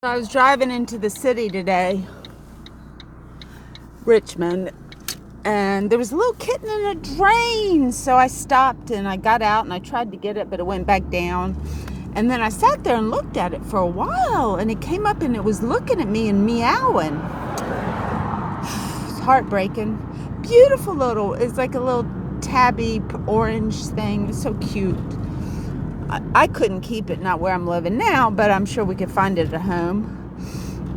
I was driving into the city today, Richmond, and there was a little kitten in a drain. So I stopped and I got out and I tried to get it, but it went back down. And then I sat there and looked at it for a while, and it came up and it was looking at me and meowing. It's heartbreaking. Beautiful little, it's like a little tabby orange thing. It's so cute. I couldn't keep it, not where I'm living now, but I'm sure we could find it at home.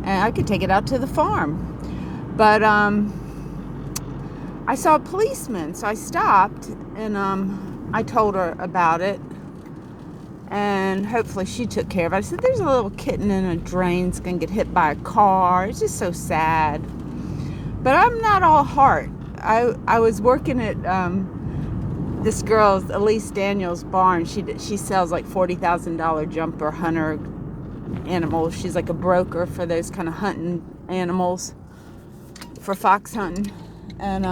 And I could take it out to the farm. But I saw a policeman, so I stopped and I told her about it. And hopefully she took care of it. I said, there's a little kitten in a drain. It's going to get hit by a car. It's just so sad. But I'm not all heart. I was working at this girl's, Elise Daniels' barn. She sells like $40,000 jumper hunter animals. She's like a broker for those kind of hunting animals, for fox hunting. And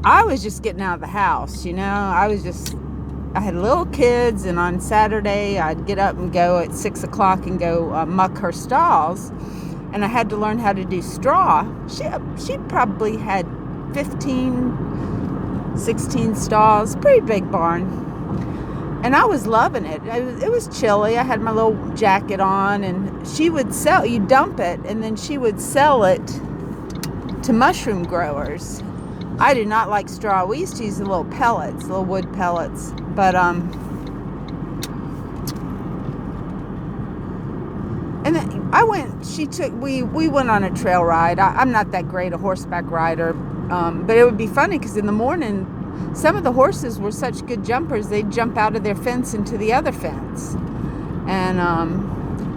I was just getting out of the house, I had little kids, and on Saturday I'd get up and go at 6 o'clock and go muck her stalls. And I had to learn how to do straw. She probably had 16 stalls, pretty big barn. And I was loving it. It was chilly. I had my little jacket on, and she would you dump it, and then she would sell it to mushroom growers. I do not like straw. We used to use the little pellets, little wood pellets. But, and then we went on a trail ride. I'm not that great a horseback rider. But it would be funny because in the morning, some of the horses were such good jumpers, they'd jump out of their fence into the other fence. And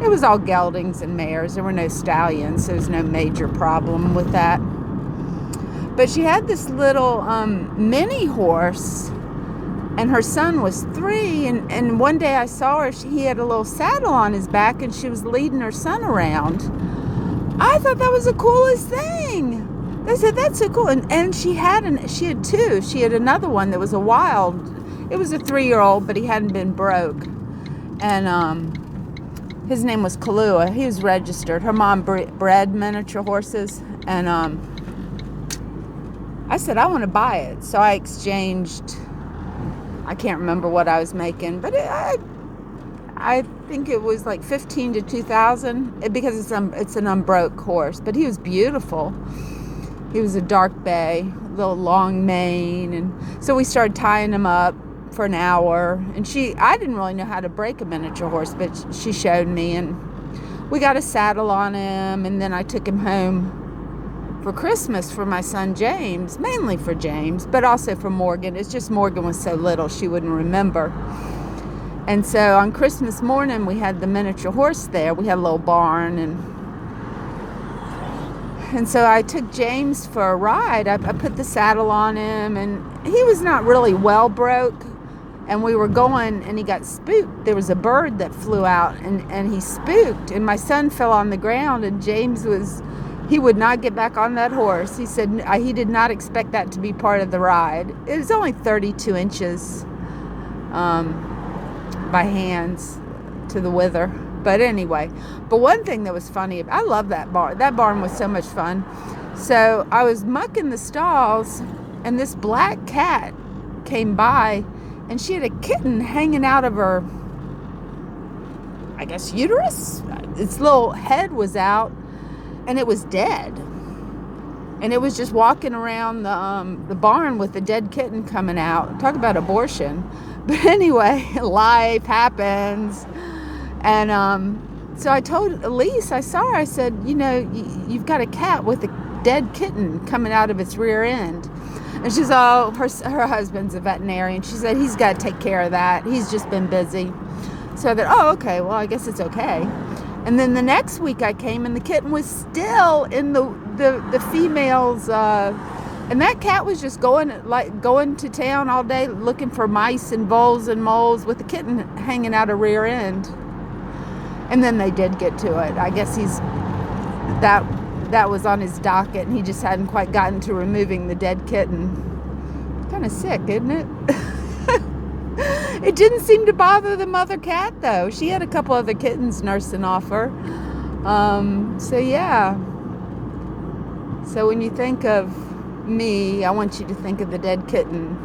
it was all geldings and mares. There were no stallions, so there was no major problem with that. But she had this little mini horse, and her son was 3. And one day I saw her, he had a little saddle on his back, and she was leading her son around. I thought that was the coolest thing. I said, that's so cool. And she had 2. She had another one that was it was a 3-year-old, but he hadn't been broke. And his name was Kahlua. He was registered. Her mom bred miniature horses. And I said, I want to buy it. So I exchanged, I can't remember what I was making, but I think it was like $15,000 to $2,000 because it's an unbroke horse. But he was beautiful. He was a dark bay, little long mane, and so we started tying him up for an hour. And I didn't really know how to break a miniature horse, but she showed me, and we got a saddle on him. And then I took him home for Christmas for my son James, mainly for James, but also for Morgan. It's just Morgan was so little she wouldn't remember. And so on Christmas morning we had the miniature horse there. We had a little barn, and so I took James for a ride. I put the saddle on him, and he was not really well broke. And we were going, and he got spooked. There was a bird that flew out, and he spooked. And my son fell on the ground, and James he would not get back on that horse. He said he did not expect that to be part of the ride. It was only 32 inches by hands to the wither. But anyway, one thing that was funny, I love that barn. That barn was so much fun. So I was mucking the stalls, and this black cat came by, and she had a kitten hanging out of her, I guess, uterus. Its little head was out, and it was dead. And it was just walking around the barn with the dead kitten coming out. Talk about abortion. But anyway, life happens. And so I told Elise, I saw her, I said, you've got a cat with a dead kitten coming out of its rear end. And she's her husband's a veterinarian. She said, he's got to take care of that. He's just been busy. So I thought, okay, well, I guess it's okay. And then the next week I came, and the kitten was still in the female's, and that cat was just going to town all day looking for mice and voles and moles with the kitten hanging out of rear end. And then they did get to it. I guess that was on his docket, and he just hadn't quite gotten to removing the dead kitten. Kind of sick, isn't it? It didn't seem to bother the mother cat, though. She had a couple other kittens nursing off her. So, yeah. So when you think of me, I want you to think of the dead kitten.